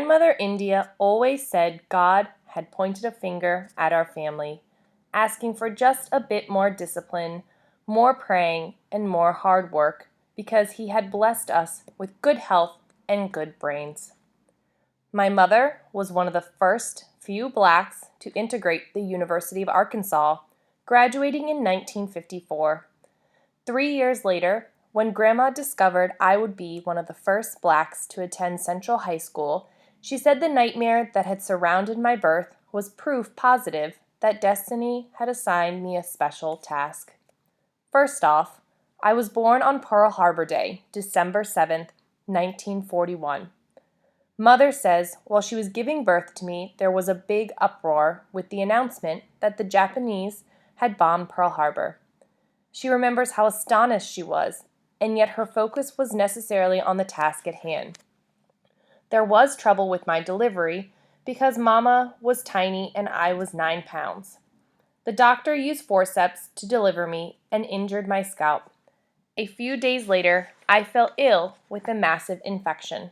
Grandmother India always said God had pointed a finger at our family, asking for just a bit more discipline, more praying, and more hard work, because He had blessed us with good health and good brains. My mother was one of the first few blacks to integrate the University of Arkansas, graduating in 1954. 3 years later, when Grandma discovered I would be one of the first blacks to attend Central High School, she said the nightmare that had surrounded my birth was proof positive that destiny had assigned me a special task. First off, I was born on Pearl Harbor Day, December 7th, 1941. Mother says while she was giving birth to me, there was a big uproar with the announcement that the Japanese had bombed Pearl Harbor. She remembers how astonished she was, and yet her focus was necessarily on the task at hand. There was trouble with my delivery because Mama was tiny and I was 9 pounds. The doctor used forceps to deliver me and injured my scalp. A few days later, I fell ill with a massive infection.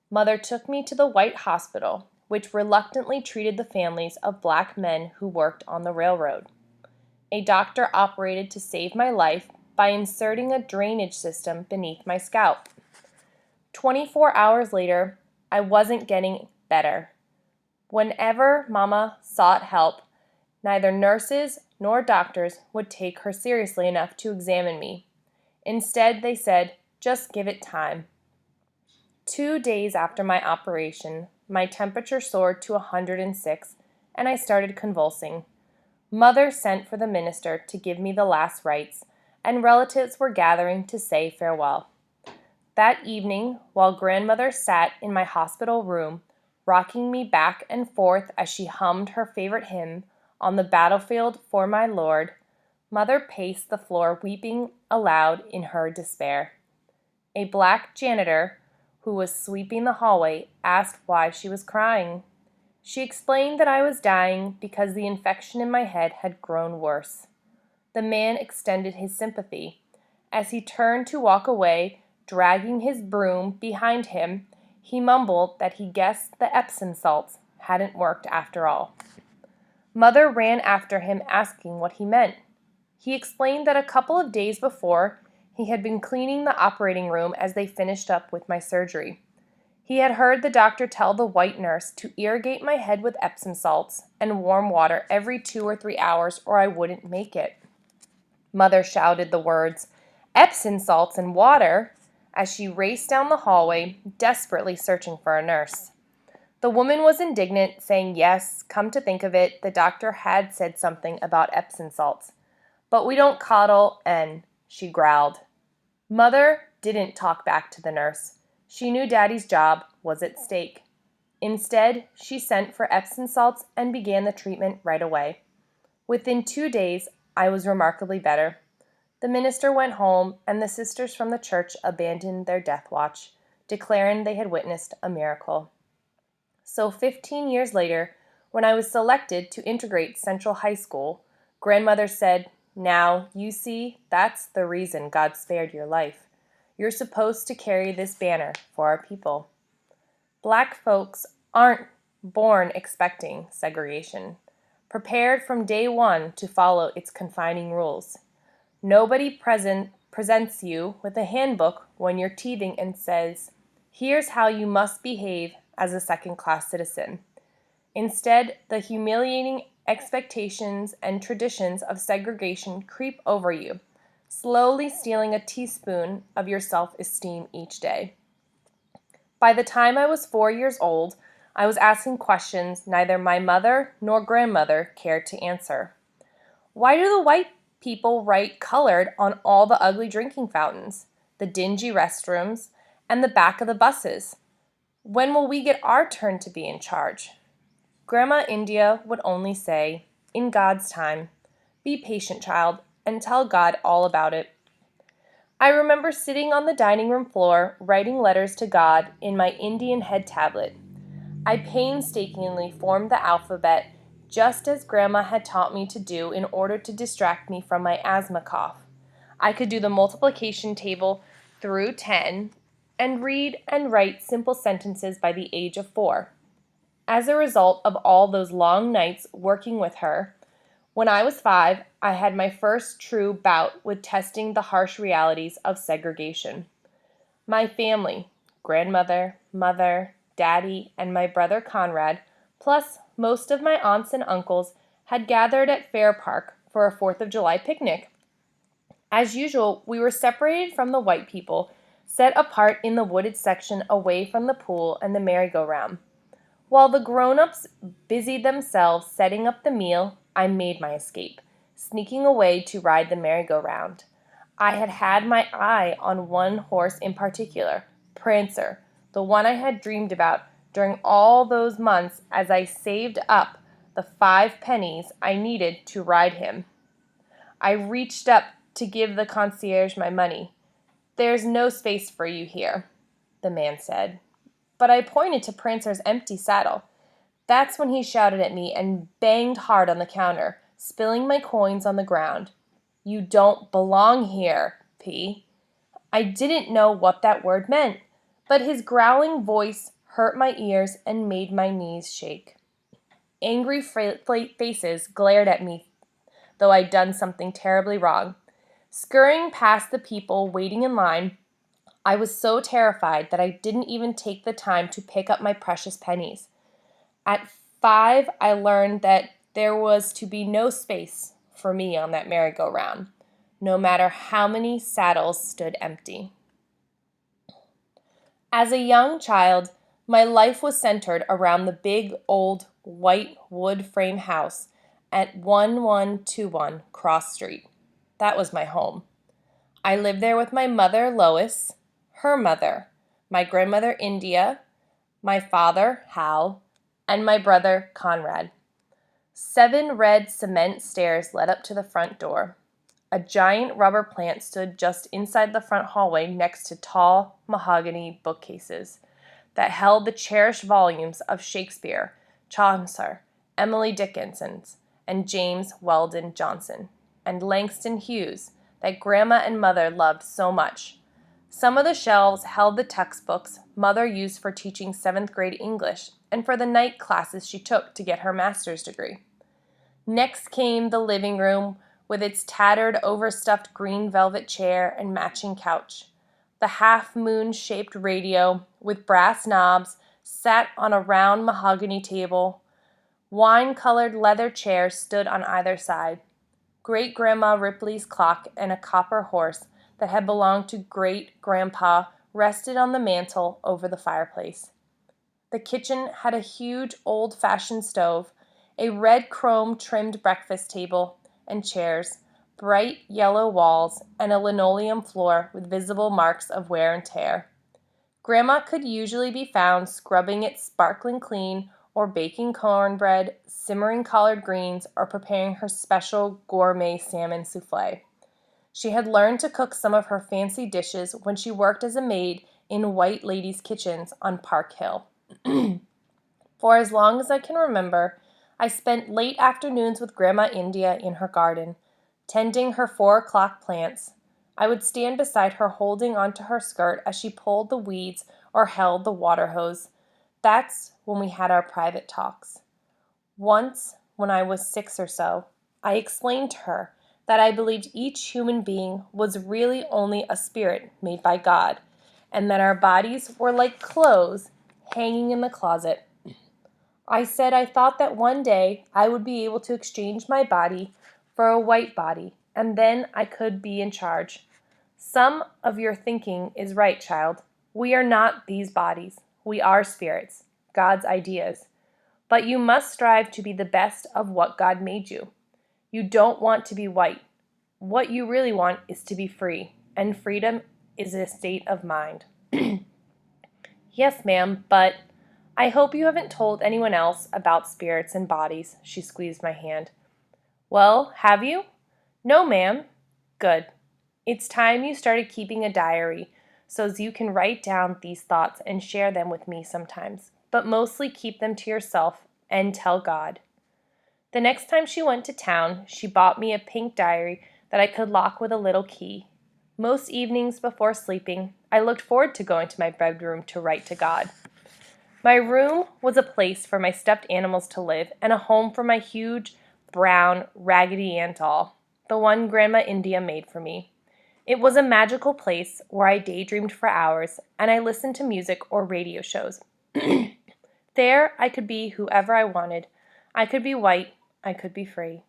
Mother took me to the White Hospital, which reluctantly treated the families of black men who worked on the railroad. A doctor operated to save my life by inserting a drainage system beneath my scalp. 24 hours later, I wasn't getting better. Whenever Mama sought help, neither nurses nor doctors would take her seriously enough to examine me. Instead, they said, just give it time. 2 days after my operation, my temperature soared to 106, and I started convulsing. Mother sent for the minister to give me the last rites, and relatives were gathering to say farewell. That evening, while grandmother sat in my hospital room, rocking me back and forth as she hummed her favorite hymn, On the Battlefield for My Lord, Mother paced the floor weeping aloud in her despair. A black janitor who was sweeping the hallway asked why she was crying. She explained that I was dying because the infection in my head had grown worse. The man extended his sympathy. As he turned to walk away, dragging his broom behind him, he mumbled that he guessed the Epsom salts hadn't worked after all. Mother ran after him asking what he meant. He explained that a couple of days before, he had been cleaning the operating room as they finished up with my surgery. He had heard the doctor tell the white nurse to irrigate my head with Epsom salts and warm water every 2 or 3 hours or I wouldn't make it. Mother shouted the words, Epsom salts and water, as she raced down the hallway, desperately searching for a nurse. The woman was indignant, saying yes, come to think of it, the doctor had said something about Epsom salts. But we don't coddle, and she growled. Mother didn't talk back to the nurse. She knew Daddy's job was at stake. Instead, she sent for Epsom salts and began the treatment right away. Within 2 days, I was remarkably better. The minister went home, and the sisters from the church abandoned their death watch, declaring they had witnessed a miracle. So 15 years later, when I was selected to integrate Central High School, Grandmother said, Now, you see, that's the reason God spared your life. You're supposed to carry this banner for our people. Black folks aren't born expecting segregation, prepared from day one to follow its confining rules. Nobody presents you with a handbook when you're teething and says, here's how you must behave as a second-class citizen. Instead, the humiliating expectations and traditions of segregation creep over you, slowly stealing a teaspoon of your self-esteem each day. By the time I was 4 years old, I was asking questions neither my mother nor grandmother cared to answer. Why do the white people write colored on all the ugly drinking fountains, the dingy restrooms, and the back of the buses? When will we get our turn to be in charge? Grandma India would only say, in God's time, be patient, child, and tell God all about it. I remember sitting on the dining room floor, writing letters to God in my Indian head tablet. I painstakingly formed the alphabet just as Grandma had taught me to do in order to distract me from my asthma cough. I could do the multiplication table through 10 and read and write simple sentences by the age of 4. As a result of all those long nights working with her, when I was 5, I had my first true bout with testing the harsh realities of segregation. My family, grandmother, mother, daddy, and my brother Conrad, plus most of my aunts and uncles, had gathered at Fair Park for a 4th of July picnic. As usual, we were separated from the white people, set apart in the wooded section away from the pool and the merry-go-round. While the grown-ups busied themselves setting up the meal, I made my escape, sneaking away to ride the merry-go-round. I had had my eye on one horse in particular, Prancer, the one I had dreamed about during all those months as I saved up the 5 pennies I needed to ride him. I reached up to give the concierge my money. "There's no space for you here," the man said. But I pointed to Prancer's empty saddle. That's when he shouted at me and banged hard on the counter, spilling my coins on the ground. "You don't belong here, P." I didn't know what that word meant, but his growling voice hurt my ears and made my knees shake. Angry faces glared at me, though I'd done something terribly wrong. Scurrying past the people waiting in line, I was so terrified that I didn't even take the time to pick up my precious pennies. At 5, I learned that there was to be no space for me on that merry-go-round, no matter how many saddles stood empty. As a young child, my life was centered around the big, old, white wood frame house at 1121 Cross Street. That was my home. I lived there with my mother, Lois, her mother, my grandmother, India, my father, Hal, and my brother, Conrad. 7 red cement stairs led up to the front door. A giant rubber plant stood just inside the front hallway next to tall mahogany bookcases that held the cherished volumes of Shakespeare, Chaucer, Emily Dickinson, and James Weldon Johnson, and Langston Hughes that Grandma and Mother loved so much. Some of the shelves held the textbooks Mother used for teaching 7th grade English and for the night classes she took to get her master's degree. Next came the living room with its tattered, overstuffed green velvet chair and matching couch. The half-moon-shaped radio with brass knobs sat on a round mahogany table. Wine-colored leather chairs stood on either side. Great-Grandma Ripley's clock and a copper horse that had belonged to Great-Grandpa rested on the mantel over the fireplace. The kitchen had a huge old-fashioned stove, a red chrome-trimmed breakfast table and chairs, bright yellow walls, and a linoleum floor with visible marks of wear and tear. Grandma could usually be found scrubbing it sparkling clean or baking cornbread, simmering collard greens, or preparing her special gourmet salmon souffle. She had learned to cook some of her fancy dishes when she worked as a maid in white ladies' kitchens on Park Hill. For as long as I can remember, I spent late afternoons with Grandma India in her garden, tending her 4 o'clock plants. I would stand beside her holding onto her skirt as she pulled the weeds or held the water hose. That's when we had our private talks. Once, when I was 6 or so, I explained to her that I believed each human being was really only a spirit made by God, and that our bodies were like clothes hanging in the closet. I said I thought that one day I would be able to exchange my body for a white body, and then I could be in charge. Some of your thinking is right, child. We are not these bodies. We are spirits, God's ideas. But you must strive to be the best of what God made you. You don't want to be white. What you really want is to be free, and freedom is a state of mind. Yes, ma'am, but I hope you haven't told anyone else about spirits and bodies. She squeezed my hand. Well, have you? No, ma'am. Good. It's time you started keeping a diary so as you can write down these thoughts and share them with me sometimes, but mostly keep them to yourself and tell God. The next time she went to town, she bought me a pink diary that I could lock with a little key. Most evenings before sleeping, I looked forward to going to my bedroom to write to God. My room was a place for my stuffed animals to live and a home for my huge, brown, Raggedy Ann doll, the one Grandma India made for me. It was a magical place where I daydreamed for hours and I listened to music or radio shows. There, I could be whoever I wanted. I could be white. I could be free.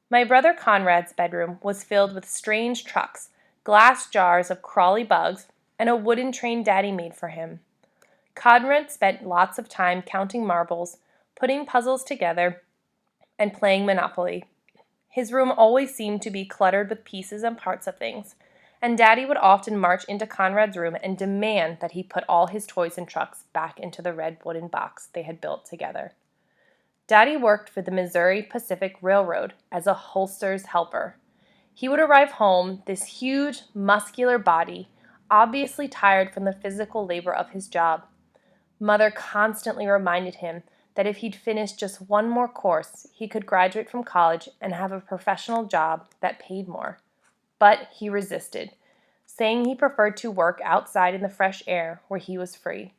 My brother Conrad's bedroom was filled with strange trucks, glass jars of crawly bugs, and a wooden train Daddy made for him. Conrad spent lots of time counting marbles, putting puzzles together, and playing Monopoly. His room always seemed to be cluttered with pieces and parts of things, and Daddy would often march into Conrad's room and demand that he put all his toys and trucks back into the red wooden box they had built together. Daddy worked for the Missouri Pacific Railroad as a holster's helper. He would arrive home, this huge, muscular body, obviously tired from the physical labor of his job. Mother constantly reminded him that if he'd finished just one more course, he could graduate from college and have a professional job that paid more. But he resisted, saying he preferred to work outside in the fresh air where he was free.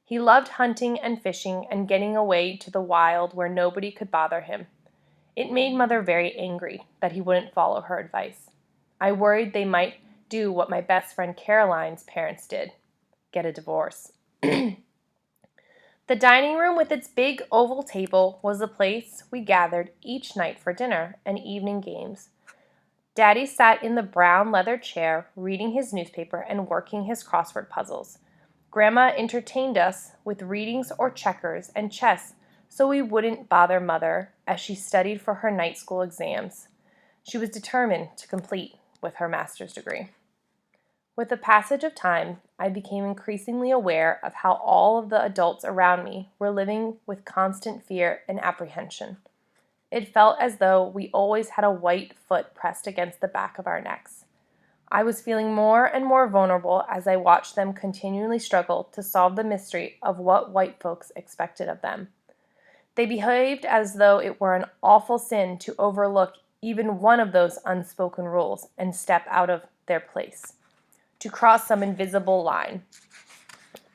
He loved hunting and fishing and getting away to the wild where nobody could bother him. It made Mother very angry that he wouldn't follow her advice. I worried they might do what my best friend Caroline's parents did, get a divorce. The dining room with its big oval table was the place we gathered each night for dinner and evening games. Daddy sat in the brown leather chair, reading his newspaper and working his crossword puzzles. Grandma entertained us with readings or checkers and chess so we wouldn't bother Mother as she studied for her night school exams. She was determined to complete with her master's degree. With the passage of time, I became increasingly aware of how all of the adults around me were living with constant fear and apprehension. It felt as though we always had a white foot pressed against the back of our necks. I was feeling more and more vulnerable as I watched them continually struggle to solve the mystery of what white folks expected of them. They behaved as though it were an awful sin to overlook even one of those unspoken rules and step out of their place, to cross some invisible line.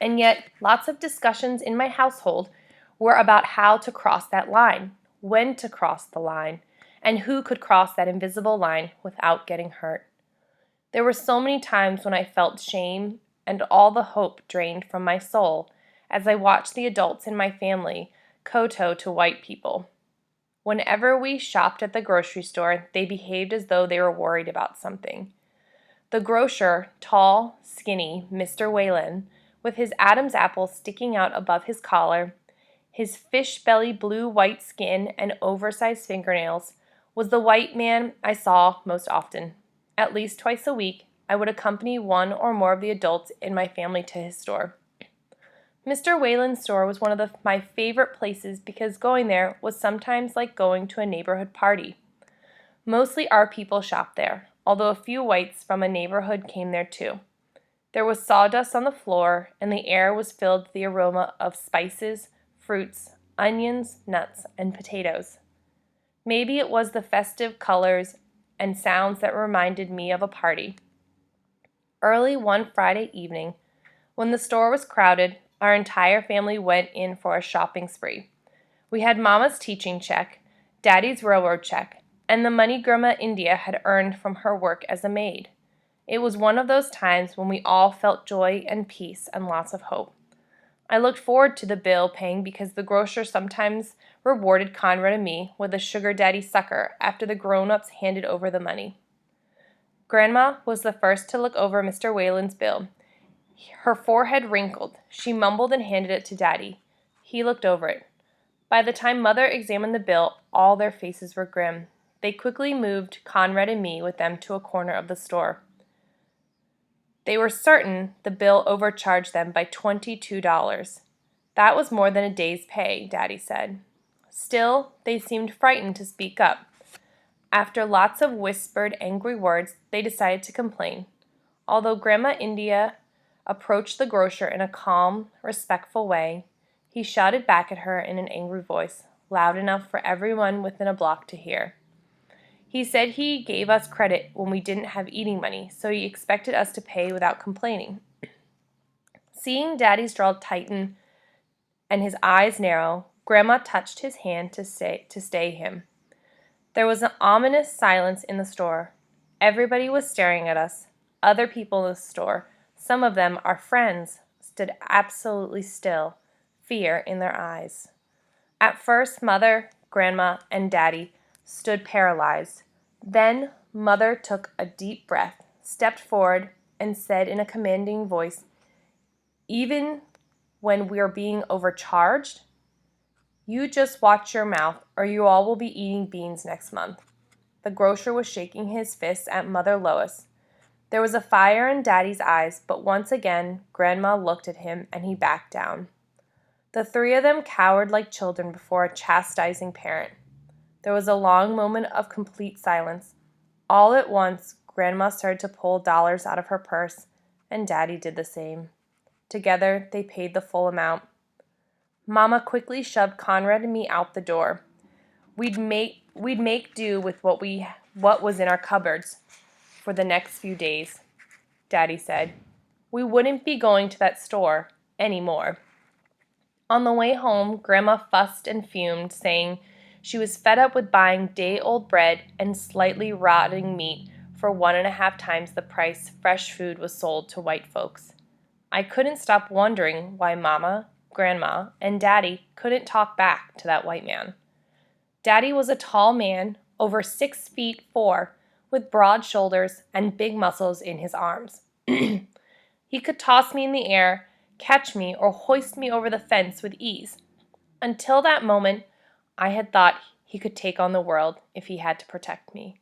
And yet, lots of discussions in my household were about how to cross that line, when to cross the line, and who could cross that invisible line without getting hurt. There were so many times when I felt shame and all the hope drained from my soul as I watched the adults in my family kowtow to white people. Whenever we shopped at the grocery store, they behaved as though they were worried about something. The grocer, tall, skinny Mr. Whalen, with his Adam's apple sticking out above his collar, his fish belly blue-white skin and oversized fingernails, was the white man I saw most often. At least twice a week, I would accompany one or more of the adults in my family to his store. Mr. Whalen's store was one of my favorite places because going there was sometimes like going to a neighborhood party. Mostly our people shopped there, although a few whites from a neighborhood came there too. There was sawdust on the floor, and the air was filled with the aroma of spices, fruits, onions, nuts, and potatoes. Maybe it was the festive colors and sounds that reminded me of a party. Early one Friday evening, when the store was crowded, our entire family went in for a shopping spree. We had Mama's teaching check, Daddy's railroad check, and the money Grandma India had earned from her work as a maid. It was one of those times when we all felt joy and peace and lots of hope. I looked forward to the bill paying because the grocer sometimes rewarded Conrad and me with a sugar daddy sucker after the grown-ups handed over the money. Grandma was the first to look over Mr. Whalen's bill. Her forehead wrinkled. She mumbled and handed it to Daddy. He looked over it. By the time Mother examined the bill, all their faces were grim. They quickly moved Conrad and me with them to a corner of the store. They were certain the bill overcharged them by $22. That was more than a day's pay, Daddy said. Still, they seemed frightened to speak up. After lots of whispered, angry words, they decided to complain. Although Grandma India approached the grocer in a calm, respectful way, he shouted back at her in an angry voice, loud enough for everyone within a block to hear. He said he gave us credit when we didn't have eating money, so he expected us to pay without complaining. Seeing Daddy's jaw tighten and his eyes narrow, Grandma touched his hand to stay him. There was an ominous silence in the store. Everybody was staring at us. Other people in the store, some of them our friends, stood absolutely still, fear in their eyes. At first, Mother, Grandma, and Daddy stood paralyzed. Then Mother took a deep breath, stepped forward, and said in a commanding voice, "Even when we're being overcharged, you just watch your mouth or you all will be eating beans next month." The grocer was shaking his fists at Mother Lois. There was a fire in Daddy's eyes, but once again Grandma looked at him and he backed down. The three of them cowered like children before a chastising parent. There was a long moment of complete silence. All at once, Grandma started to pull dollars out of her purse, and Daddy did the same. Together, they paid the full amount. Mama quickly shoved Conrad and me out the door. We'd make do with what was in our cupboards for the next few days, Daddy said. We wouldn't be going to that store anymore. On the way home, Grandma fussed and fumed, saying she was fed up with buying day-old bread and slightly rotting meat for 1.5 times the price fresh food was sold to white folks. I couldn't stop wondering why Mama, Grandma, and Daddy couldn't talk back to that white man. Daddy was a tall man, over 6'4", with broad shoulders and big muscles in his arms. He could toss me in the air, catch me, or hoist me over the fence with ease. Until that moment, I had thought he could take on the world if he had to protect me.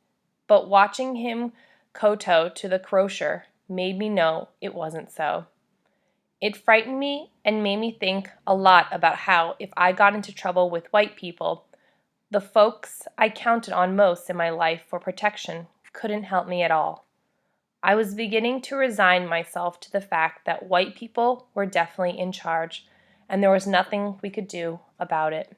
But watching him kowtow to the grocer made me know it wasn't so. It frightened me and made me think a lot about how, if I got into trouble with white people, the folks I counted on most in my life for protection couldn't help me at all. I was beginning to resign myself to the fact that white people were definitely in charge, and there was nothing we could do about it.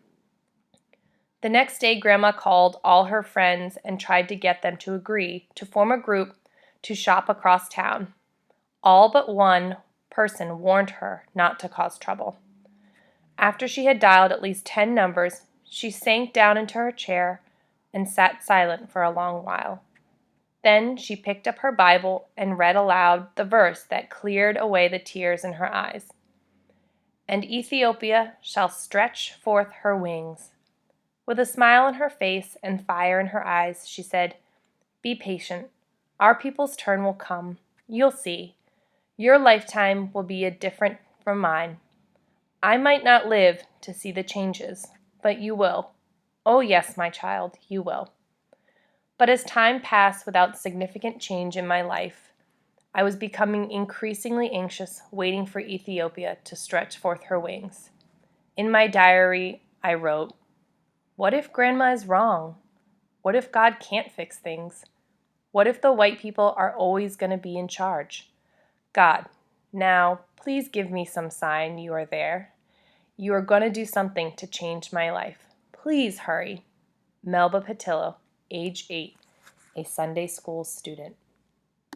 The next day, Grandma called all her friends and tried to get them to agree to form a group to shop across town. All but one person warned her not to cause trouble. After she had dialed at least 10 numbers, she sank down into her chair and sat silent for a long while. Then she picked up her Bible and read aloud the verse that cleared away the tears in her eyes. "And Ethiopia shall stretch forth her wings." With a smile on her face and fire in her eyes, she said, "Be patient. Our people's turn will come. You'll see. Your lifetime will be different from mine. I might not live to see the changes, but you will. Oh yes, my child, you will." But as time passed without significant change in my life, I was becoming increasingly anxious, waiting for Ethiopia to stretch forth her wings. In my diary, I wrote, "What if Grandma is wrong? What if God can't fix things? What if the white people are always going to be in charge? God, now, please give me some sign you are there. You are going to do something to change my life. Please hurry." Melba Patillo, age 8, a Sunday school student.